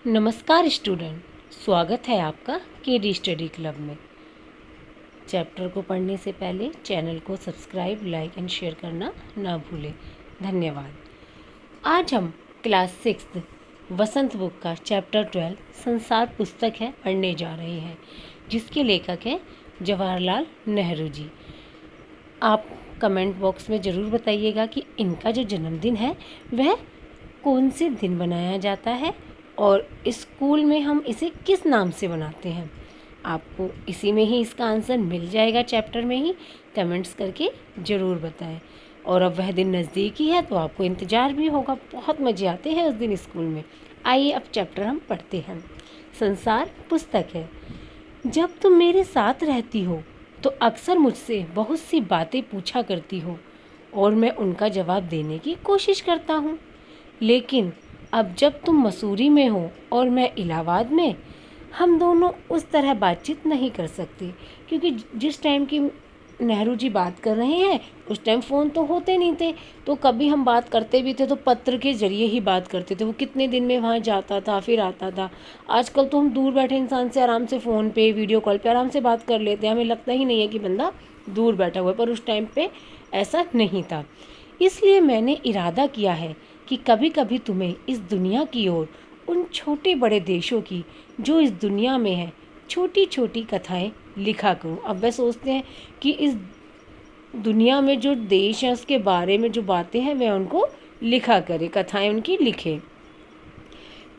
नमस्कार स्टूडेंट, स्वागत है आपका केडी स्टडी क्लब में। चैप्टर को पढ़ने से पहले चैनल को सब्सक्राइब, लाइक एंड शेयर करना ना भूलें। धन्यवाद। आज हम क्लास 6 वसंत बुक का चैप्टर 12 संसार पुस्तक है पढ़ने जा रहे हैं, जिसके लेखक हैं जवाहरलाल नेहरू जी। आप कमेंट बॉक्स में ज़रूर बताइएगा कि इनका जो जन्मदिन है वह कौन से दिन मनाया जाता है और स्कूल में हम इसे किस नाम से बनाते हैं। आपको इसी में ही इसका आंसर मिल जाएगा, चैप्टर में ही। कमेंट्स करके ज़रूर बताएं। और अब वह दिन नज़दीक ही है तो आपको इंतज़ार भी होगा। बहुत मज़े आते हैं उस दिन स्कूल में। आइए अब चैप्टर हम पढ़ते हैं। संसार पुस्तक है। जब तुम मेरे साथ रहती हो तो अक्सर मुझसे बहुत सी बातें पूछा करती हो और मैं उनका जवाब देने की कोशिश करता हूँ। लेकिन अब जब तुम मसूरी में हो और मैं इलाहाबाद में, हम दोनों उस तरह बातचीत नहीं कर सकते, क्योंकि जिस टाइम की नेहरू जी बात कर रहे हैं उस टाइम फ़ोन तो होते नहीं थे। तो कभी हम बात करते भी थे तो पत्र के ज़रिए ही बात करते थे। वो कितने दिन में वहाँ जाता था फिर आता था। आजकल तो हम दूर बैठे इंसान से आराम से फ़ोन पे, वीडियो कॉल पे आराम से बात कर लेते हैं। हमें लगता ही नहीं है कि बंदा दूर बैठा हुआ है, पर उस टाइम पे ऐसा नहीं था। इसलिए मैंने इरादा किया है कि कभी कभी तुम्हें इस दुनिया की ओर, उन छोटे बड़े देशों की जो इस दुनिया में है, छोटी छोटी कथाएं लिखा करूं। अब वह सोचते हैं कि इस दुनिया में जो देश है उसके बारे में जो बातें हैं वह उनको लिखा करे, कथाएं उनकी लिखे।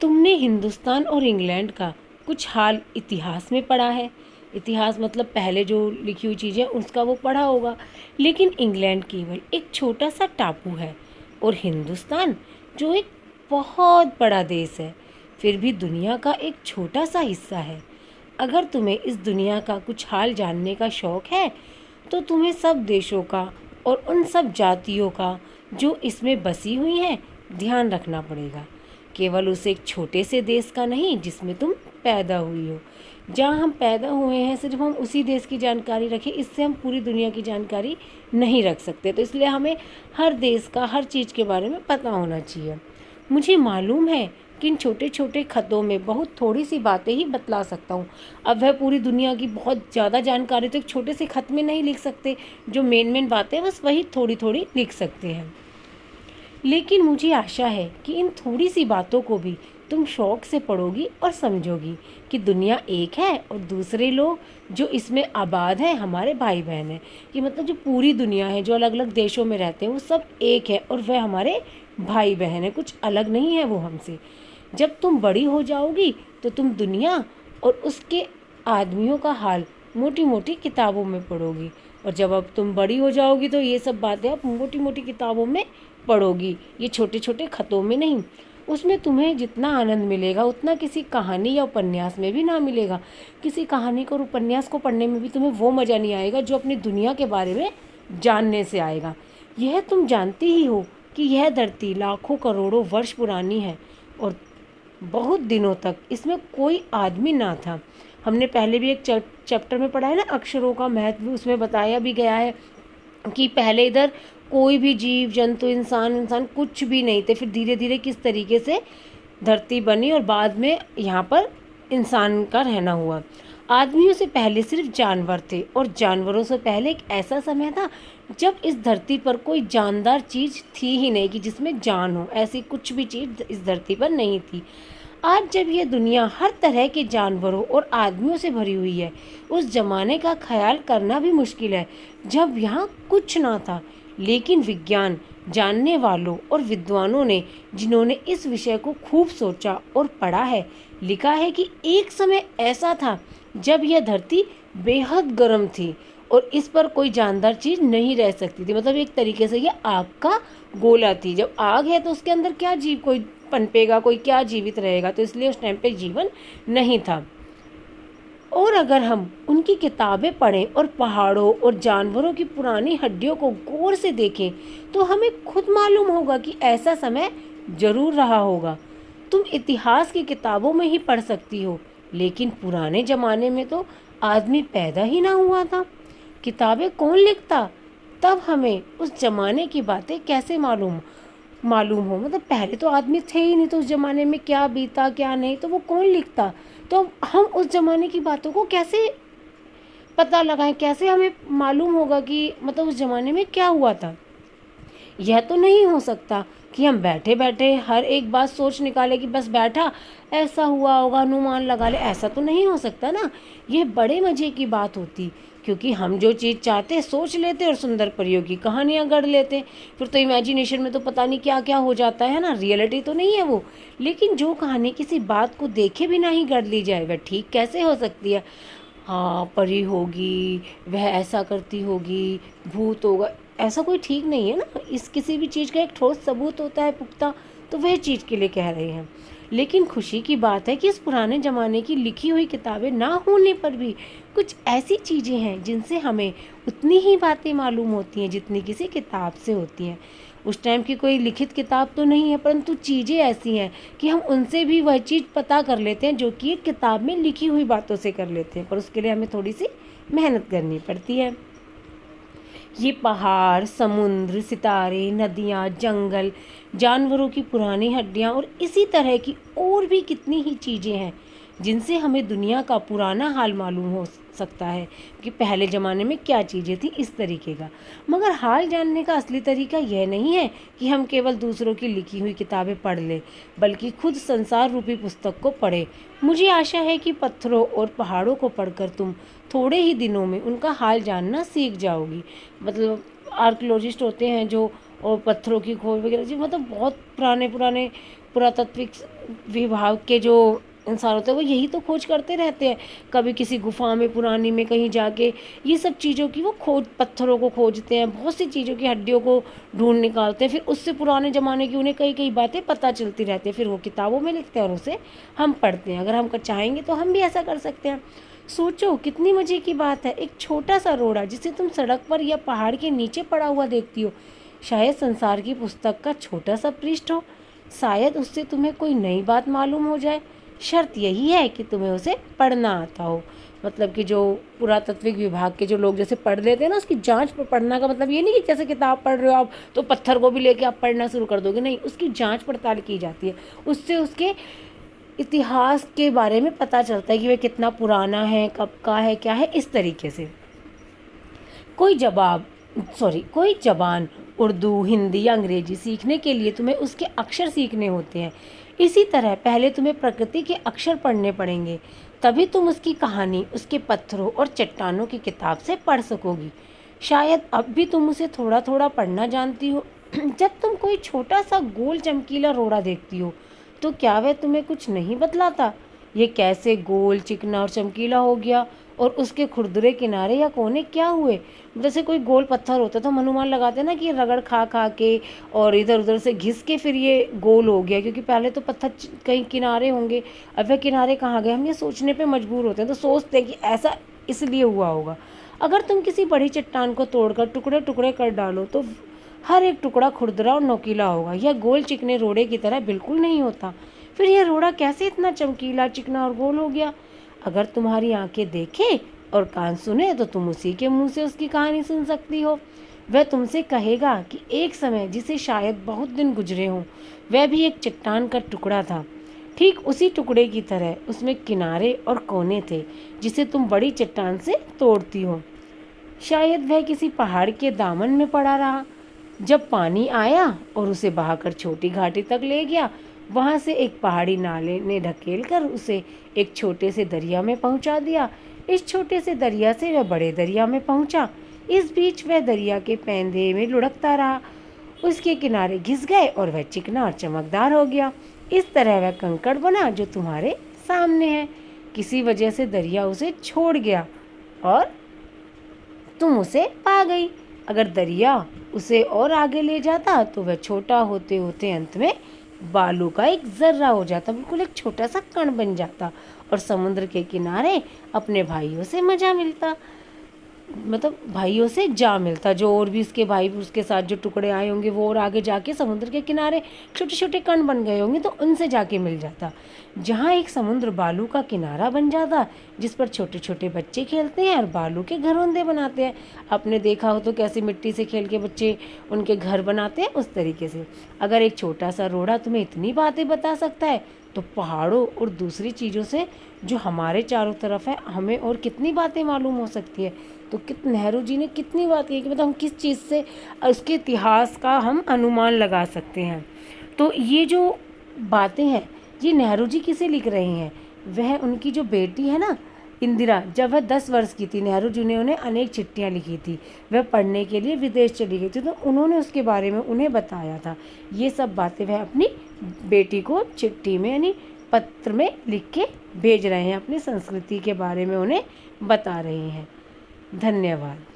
तुमने हिंदुस्तान और इंग्लैंड का कुछ हाल इतिहास में पढ़ा है। इतिहास मतलब पहले जो लिखी हुई चीज़ें उसका वो पढ़ा होगा। लेकिन इंग्लैंड केवल एक छोटा सा टापू है और हिंदुस्तान जो एक बहुत बड़ा देश है, फिर भी दुनिया का एक छोटा सा हिस्सा है। अगर तुम्हें इस दुनिया का कुछ हाल जानने का शौक़ है तो तुम्हें सब देशों का और उन सब जातियों का जो इसमें बसी हुई हैं ध्यान रखना पड़ेगा। केवल उस एक छोटे से देश का नहीं जिसमें तुम पैदा हुई हो। जहाँ हम पैदा हुए हैं सिर्फ हम उसी देश की जानकारी रखें, इससे हम पूरी दुनिया की जानकारी नहीं रख सकते। तो इसलिए हमें हर देश का हर चीज़ के बारे में पता होना चाहिए। मुझे मालूम है कि इन छोटे छोटे खतों में बहुत थोड़ी सी बातें ही बतला सकता हूँ। अब वह पूरी दुनिया की बहुत ज़्यादा जानकारी तो एक छोटे से खत में नहीं लिख सकते। जो मेन बातें बस वही थोड़ी थोड़ी लिख सकते हैं। लेकिन मुझे आशा है कि इन थोड़ी सी बातों को भी तुम शौक़ से पढ़ोगी और समझोगी कि दुनिया एक है और दूसरे लोग जो इसमें आबाद हैं हमारे भाई बहन हैं। कि मतलब जो पूरी दुनिया है, जो अलग अलग देशों में रहते हैं, वो सब एक है और वह हमारे भाई बहन है, कुछ अलग नहीं है वो हमसे। जब तुम बड़ी हो जाओगी तो तुम दुनिया और उसके आदमियों का हाल मोटी मोटी किताबों में पढ़ोगी। और जब अब तुम बड़ी हो जाओगी तो ये सब बातें आप मोटी मोटी किताबों में पढ़ोगी, ये छोटे छोटे खतों में नहीं। उसमें तुम्हें जितना आनंद मिलेगा उतना किसी कहानी या उपन्यास में भी ना मिलेगा। किसी कहानी को और उपन्यास को पढ़ने में भी तुम्हें वो मज़ा नहीं आएगा जो अपनी दुनिया के बारे में जानने से आएगा। यह तुम जानती ही हो कि यह धरती लाखों करोड़ों वर्ष पुरानी है और बहुत दिनों तक इसमें कोई आदमी ना था। हमने पहले भी एक चैप्टर में पढ़ा है ना, अक्षरों का महत्व, उसमें बताया भी गया है कि पहले इधर कोई भी जीव जंतु इंसान कुछ भी नहीं थे। फिर धीरे धीरे किस तरीके से धरती बनी और बाद में यहाँ पर इंसान का रहना हुआ। आदमियों से पहले सिर्फ जानवर थे और जानवरों से पहले एक ऐसा समय था जब इस धरती पर कोई जानदार चीज़ थी ही नहीं कि जिसमें जान हो। ऐसी कुछ भी चीज़ इस धरती पर नहीं थी। आज जब यह दुनिया हर तरह के जानवरों और आदमियों से भरी हुई है, उस जमाने का ख्याल करना भी मुश्किल है जब यहाँ कुछ ना था। लेकिन विज्ञान जानने वालों और विद्वानों ने, जिन्होंने इस विषय को खूब सोचा और पढ़ा है, लिखा है कि एक समय ऐसा था जब यह धरती बेहद गर्म थी और इस पर कोई जानदार चीज़ नहीं रह सकती थी। मतलब एक तरीके से यह आग का गोला थी। जब आग है तो उसके अंदर क्या जीव कोई पनपेगा, कोई क्या जीवित रहेगा। तो इसलिए उस टाइम पे जीवन नहीं था। और अगर हम उनकी किताबें पढ़ें और पहाड़ों और जानवरों की पुरानी हड्डियों को गौर से देखें तो हमें खुद मालूम होगा कि ऐसा समय जरूर रहा होगा। तुम इतिहास की किताबों में ही पढ़ सकती हो, लेकिन पुराने ज़माने में तो आदमी पैदा ही ना हुआ था। किताबें कौन लिखता? तब हमें उस ज़माने की बातें कैसे मालूम? मालूम हो। मतलब पहले तो आदमी थे ही नहीं, तो उस ज़माने में क्या बीता क्या नहीं तो वो कौन लिखता। तो हम उस ज़माने की बातों को कैसे पता लगाएं, कैसे हमें मालूम होगा कि मतलब उस ज़माने में क्या हुआ था। यह तो नहीं हो सकता कि हम बैठे बैठे हर एक बात सोच निकाले कि बस बैठा ऐसा हुआ होगा, अनुमान लगा ले। ऐसा तो नहीं हो सकता ना। यह बड़े मज़े की बात होती, क्योंकि हम जो चीज़ चाहते सोच लेते और सुंदर परियों की कहानियाँ गढ़ लेते। फिर तो इमेजिनेशन में तो पता नहीं क्या क्या हो जाता है ना, रियलिटी तो नहीं है वो। लेकिन जो कहानी किसी बात को देखे बिना ही गढ़ ली जाए वह ठीक कैसे हो सकती है। हाँ, परी होगी, वह ऐसा करती होगी, भूत होगा, ऐसा कोई ठीक नहीं है ना। इस किसी भी चीज़ का एक ठोस सबूत होता है पुख्ता, तो वह चीज़ के लिए कह रहे हैं। लेकिन खुशी की बात है कि इस पुराने ज़माने की लिखी हुई किताबें ना होने पर भी कुछ ऐसी चीज़ें हैं जिनसे हमें उतनी ही बातें मालूम होती हैं जितनी किसी किताब से होती हैं। उस टाइम की कोई लिखित किताब तो नहीं है, परंतु चीज़ें ऐसी हैं कि हम उनसे भी वह चीज़ पता कर लेते हैं जो कि एक किताब में लिखी हुई बातों से कर लेते हैं, पर उसके लिए हमें थोड़ी सी मेहनत करनी पड़ती है। ये पहाड़, समुद्र, सितारे, नदियाँ, जंगल, जानवरों की पुरानी हड्डियाँ और इसी तरह की और भी कितनी ही चीज़ें हैं जिनसे हमें दुनिया का पुराना हाल मालूम हो सकता है कि पहले ज़माने में क्या चीज़ें थी, इस तरीके का। मगर हाल जानने का असली तरीका यह नहीं है कि हम केवल दूसरों की लिखी हुई किताबें पढ़ लें, बल्कि खुद संसार रूपी पुस्तक को पढ़ें। मुझे आशा है कि पत्थरों और पहाड़ों को पढ़कर तुम थोड़े ही दिनों में उनका हाल जानना सीख जाओगी। मतलब आर्कियोलॉजिस्ट होते हैं जो और पत्थरों की खोज वगैरह जी, मतलब बहुत पुराने पुराने पुरातात्विक विभाग के जो इंसान होते हैं वो यही तो खोज करते रहते हैं। कभी किसी गुफा में पुरानी में कहीं जाके ये सब चीज़ों की वो खोज, पत्थरों को खोजते हैं, बहुत सी चीज़ों की हड्डियों को ढूंढ निकालते हैं। फिर उससे पुराने ज़माने की उन्हें कई कई बातें पता चलती रहती है, फिर वो किताबों में लिखते हैं और उसे हम पढ़ते हैं। अगर हम चाहेंगे तो हम भी ऐसा कर सकते हैं। सोचो कितनी मज़े की बात है, एक छोटा सा रोड़ा जिसे तुम सड़क पर या पहाड़ के नीचे पड़ा हुआ देखती हो, शायद संसार की पुस्तक का छोटा सा पृष्ठ हो। शायद उससे तुम्हें कोई नई बात मालूम हो जाए। शर्त यही है कि तुम्हें उसे पढ़ना आता हो। मतलब कि जो पुरातात्विक विभाग के जो लोग जैसे पढ़ लेते हैं ना, उसकी जांच पर पढ़ना का मतलब ये नहीं कि जैसे किताब पढ़ रहे हो आप तो पत्थर को भी लेके आप पढ़ना शुरू कर दोगे, नहीं, उसकी जांच पड़ताल की जाती है। उससे उसके इतिहास के बारे में पता चलता है कि वह कितना पुराना है, कब का है, क्या है, इस तरीके से। कोई जबान उर्दू, हिंदी या अंग्रेजी सीखने के लिए तुम्हें उसके अक्षर सीखने होते हैं। इसी तरह पहले तुम्हें प्रकृति के अक्षर पढ़ने पड़ेंगे, तभी तुम उसकी कहानी उसके पत्थरों और चट्टानों की किताब से पढ़ सकोगी। शायद अब भी तुम उसे थोड़ा थोड़ा पढ़ना जानती हो। जब तुम कोई छोटा सा गोल चमकीला रोड़ा देखती हो तो क्या वह तुम्हें कुछ नहीं बतलाता? ये कैसे गोल, चिकना और चमकीला हो गया, और उसके खुरदुरे किनारे या कोने क्या हुए? जैसे कोई गोल पत्थर होता तो हम अनुमान लगाते ना कि ये रगड़ खा खा के और इधर उधर से घिस के फिर ये गोल हो गया, क्योंकि पहले तो पत्थर कहीं किनारे होंगे, अब वह किनारे कहाँ गए, हम ये सोचने पे मजबूर होते हैं। तो सोचते हैं कि ऐसा इसलिए हुआ होगा। अगर तुम किसी बड़ी चट्टान को तोड़कर टुकड़े टुकड़े कर डालो तो हर एक टुकड़ा खुरदरा और नोकीला होगा। यह गोल चिकने रोड़े की तरह बिल्कुल नहीं होता। फिर यह रोड़ा कैसे इतना चमकीला, चिकना और गोल हो गया? अगर तुम्हारी आंखें देखें और कान सुने तो तुम उसी के मुंह से उसकी कहानी सुन सकती हो। वह तुमसे कहेगा कि एक समय जिसे शायद बहुत दिन गुजरे हों, वह भी एक चट्टान का टुकड़ा था। ठीक उसी टुकड़े की तरह उसमें किनारे और कोने थे जिसे तुम बड़ी चट्टान से तोड़ती हो। शायद वह किसी पहाड़ के दामन में पड़ा रहा। जब पानी आया और उसे बहाकर छोटी घाटी तक ले गया, वहां से एक पहाड़ी नाले ने ढकेल कर उसे एक छोटे से दरिया में पहुंचा दिया। इस छोटे से दरिया से वह बड़े दरिया में पहुंचा। इस बीच वह दरिया के पैंधे में लुढ़कता रहा। उसके किनारे घिस गए और वह चिकना और चमकदार हो गया। इस तरह वह कंकड़ बना जो तुम्हारे सामने है। किसी वजह से दरिया उसे छोड़ गया और तुम उसे पा गई। अगर दरिया उसे और आगे ले जाता तो वह छोटा होते होते अंत में बालू का एक जर्रा हो जाता, बिल्कुल एक छोटा सा कण बन जाता और समुद्र के किनारे अपने भाइयों से मजा मिलता। मतलब भाइयों से जा मिलता। जो और भी उसके भाई उसके साथ जो टुकड़े आए होंगे वो और आगे जाके समुद्र के किनारे छोटे छोटे कण बन गए होंगे, तो उनसे जाके मिल जाता। जहाँ एक समुद्र बालू का किनारा बन जाता जिस पर छोटे छोटे बच्चे खेलते हैं और बालू के घरौंदे बनाते हैं। आपने देखा हो तो कैसे मिट्टी से खेल के बच्चे उनके घर बनाते हैं, उस तरीके से। अगर एक छोटा सा रोड़ा तुम्हें इतनी बातें बता सकता है तो पहाड़ों और दूसरी चीज़ों से जो हमारे चारों तरफ है हमें और कितनी बातें मालूम हो सकती है। तो नेहरू जी ने कितनी बात की कि मतलब हम किस चीज़ से उसके इतिहास का हम अनुमान लगा सकते हैं। तो ये जो बातें हैं ये नेहरू जी किसे लिख रहे हैं? वह उनकी जो बेटी है ना इंदिरा, जब वह 10 वर्ष की थी, नेहरू जी ने उन्हें अनेक चिट्ठियाँ लिखी थी। वह पढ़ने के लिए विदेश चली गई थी, तो उन्होंने उसके बारे में उन्हें बताया था। ये सब बातें वह अपनी बेटी को चिट्ठी में यानी पत्र में लिख के भेज रहे हैं, अपनी संस्कृति के बारे में उन्हें बता रहे हैं। धन्यवाद।